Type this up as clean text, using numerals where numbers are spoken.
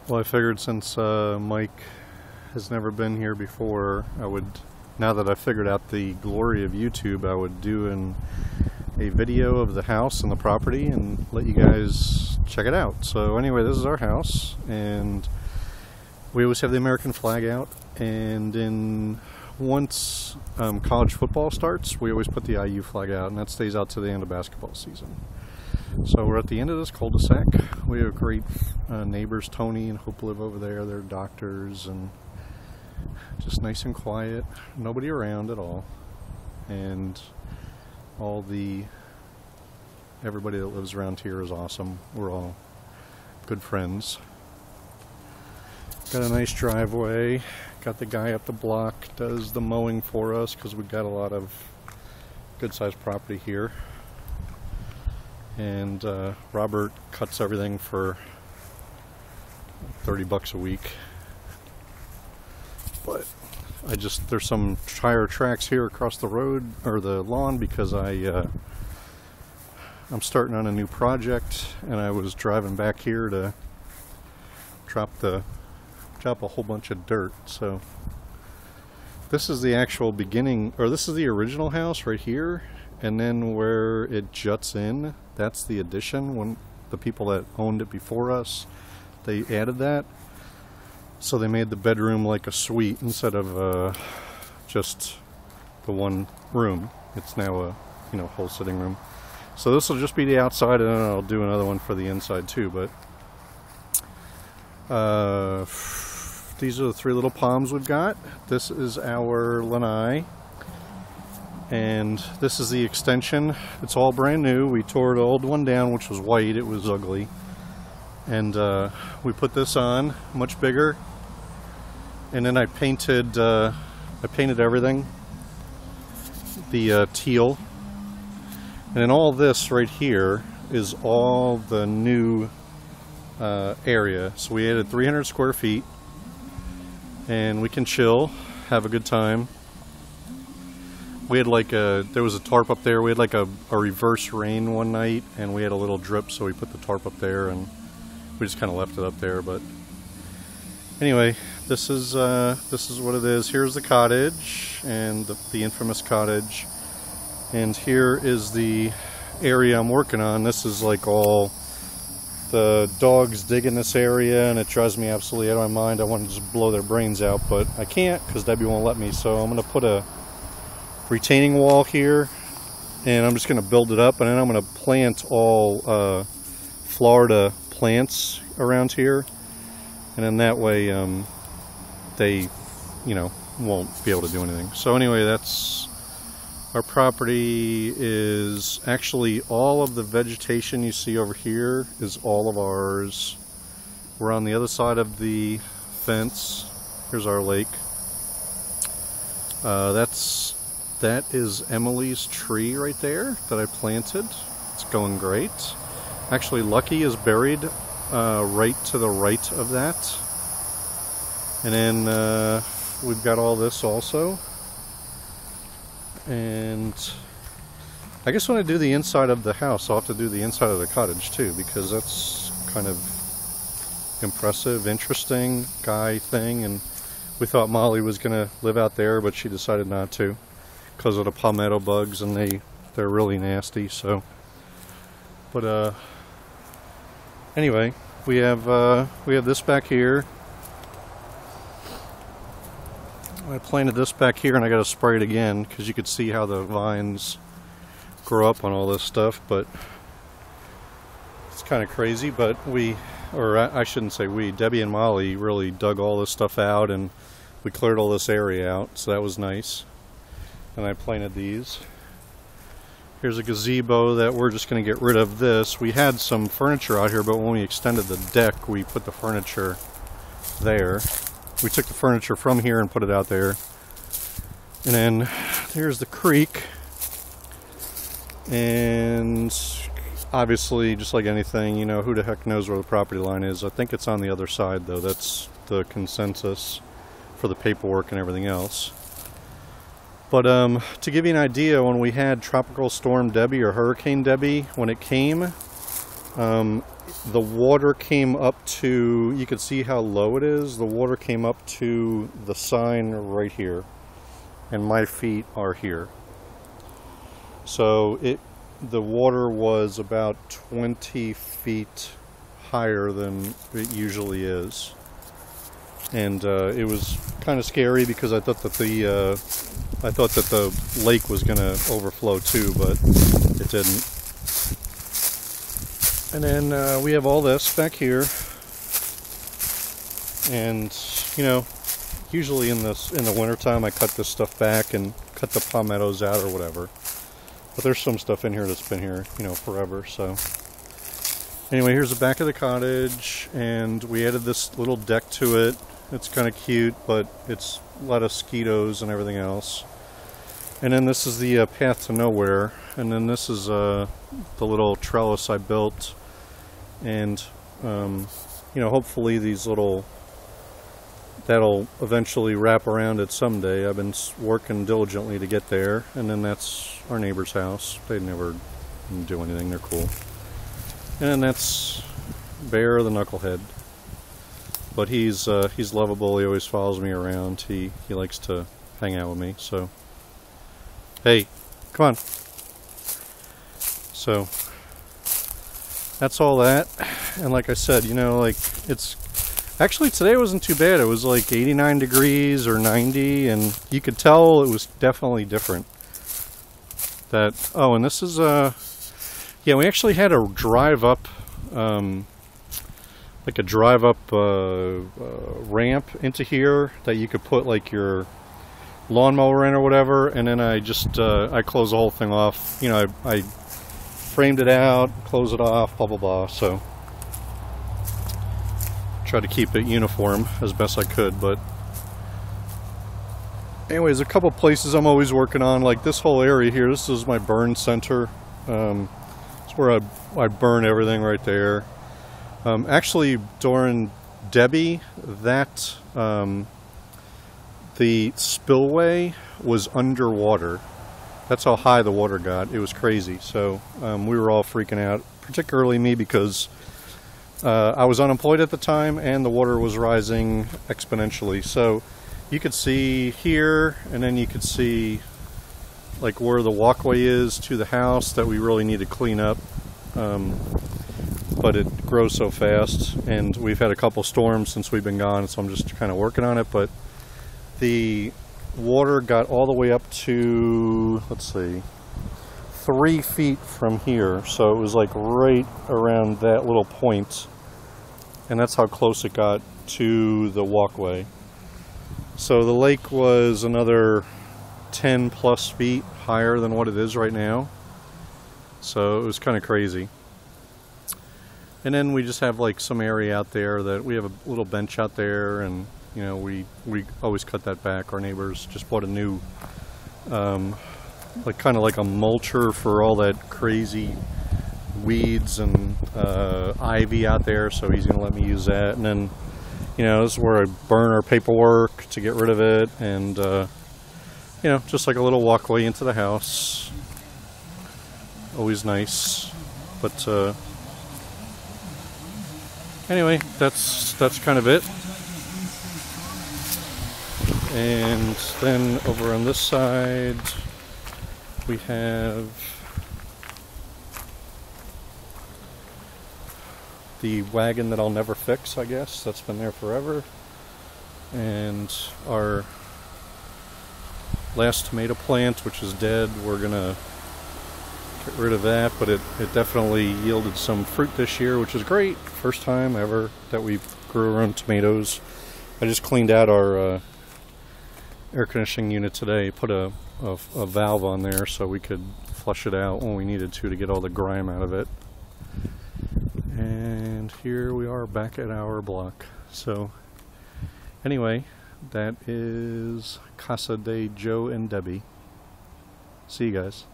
Well, I figured since Mike has never been here before, now that I figured out the glory of YouTube, I would do a video of the house and the property and let you guys check it out. So anyway, this is our house, and we always have the American flag out, and once college football starts, we always put the IU flag out, and that stays out to the end of basketball season. So we're at the end of this cul-de-sac. We have great neighbors. Tony and Hope live over there. They're doctors, and just nice and quiet. Nobody around at all. And everybody that lives around here is awesome. We're all good friends. Got a nice driveway. Got the guy up the block does the mowing for us because we've got a lot of good-sized property here. And Robert cuts everything for $30 a week. But there's some tire tracks here across the road, or the lawn, because I'm starting on a new project, and I was driving back here to drop a whole bunch of dirt. So this is the actual beginning, or this is the original house right here, and then where it juts in, that's the addition. When the people that owned it before us, they added that. So they made the bedroom like a suite instead of just the one room. It's now a whole sitting room. So this will just be the outside, and then I'll do another one for the inside too. But these are the three little palms we've got. This is our lanai. And this is the extension. It's all brand new. We tore the old one down, which was white. It was ugly. And we put this on, much bigger. And then I painted everything, the teal. And then all this right here is all the new area. So we added 300 square feet, and we can chill, have a good time. We had there was a tarp up there. We had like a reverse rain one night, and we had a little drip, so we put the tarp up there, and we just kind of left it up there. But anyway, this is what it is. Here's the cottage, and the infamous cottage, and here is the area I'm working on. This is like all the dogs dig in this area, and it drives me absolutely out of my mind. I want to just blow their brains out, but I can't because Debbie won't let me. So I'm going to put a retaining wall here, and I'm just going to build it up, and then I'm going to plant all Florida plants around here, and then that way they won't be able to do anything. So anyway, that's our property. Is actually all of the vegetation you see over here is all of ours. We're on the other side of the fence. Here's our lake. That is Emily's tree right there that I planted. It's going great. Actually, Lucky is buried right to the right of that. And then we've got all this also. And I guess when I do the inside of the house, I'll have to do the inside of the cottage too, because that's kind of impressive, interesting guy thing. And we thought Molly was going to live out there, but she decided not to because of the palmetto bugs, and they're really nasty. So, but anyway, we have this back here. I planted this back here, and I got to spray it again because you could see how the vines grow up on all this stuff. But it's kind of crazy. But I shouldn't say we, Debbie and Molly really dug all this stuff out, and we cleared all this area out, so that was nice. And I planted these. Here's a gazebo that we're just going to get rid of this. We had some furniture out here, but when we extended the deck, we put the furniture there. We took the furniture from here and put it out there. And then there's the creek. And obviously, just like anything, who the heck knows where the property line is. I think it's on the other side, though. That's the consensus for the paperwork and everything else. But to give you an idea, when we had Tropical Storm Debi, or Hurricane Debi, when it came, the water came up to, you can see how low it is. The water came up to the sign right here, and my feet are here. So the water was about 20 feet higher than it usually is. And it was kind of scary because I thought that the lake was going to overflow too, but it didn't. And then we have all this back here, and you know, usually in the wintertime I cut this stuff back and cut the palmettos out or whatever. But there's some stuff in here that's been here, you know, forever. So anyway, here's the back of the cottage, and we added this little deck to it. It's kind of cute, but it's a lot of mosquitoes and everything else. And then this is the path to nowhere, and then this is the little trellis I built, and you know, hopefully that'll eventually wrap around it someday. I've been working diligently to get there. And then that's our neighbor's house. They never do anything, they're cool. And then that's Bear the Knucklehead. But he's lovable. He always follows me around. He likes to hang out with me. So, hey, come on. So that's all that. And like I said, you know, like it's actually today wasn't too bad. It was like 89 degrees or 90, and you could tell it was definitely different. And this is yeah, we actually had a drive up. Like a drive-up ramp into here that you could put like your lawnmower in or whatever, and then I just I closed the whole thing off. You know, I framed it out, closed it off, blah blah blah. So try to keep it uniform as best I could. But anyways, a couple places I'm always working on, like this whole area here. This is my burn center. It's where I burn everything right there. Actually, during Debi, the spillway was underwater. That's how high the water got. It was crazy. So we were all freaking out, particularly me, because I was unemployed at the time and the water was rising exponentially. So you could see here, and then you could see like where the walkway is to the house that we really need to clean up. But it grows so fast, and we've had a couple storms since we've been gone, so I'm just kind of working on it. But the water got all the way up to, let's see, 3 feet from here, so it was like right around that little point, and that's how close it got to the walkway. So the lake was another 10 plus feet higher than what it is right now, so it was kind of crazy. And then we just have like some area out there that we have a little bench out there, and you know, we always cut that back. Our neighbors just bought a new like kind of like a mulcher for all that crazy weeds and ivy out there, so he's gonna let me use that. And then, you know, this is where I burn our paperwork to get rid of it, and you know, just like a little walkway into the house. Always nice. But anyway, that's kind of it. And then over on this side we have the wagon that I'll never fix, I guess. That's been there forever. And our last tomato plant, which is dead, we're gonna get rid of that, but it definitely yielded some fruit this year, which is great. First time ever that we grew our own tomatoes. I just cleaned out our air conditioning unit today, put a valve on there so we could flush it out when we needed to get all the grime out of it. And here we are back at our block. So anyway, that is Casa de Joe and Debbie. See you guys.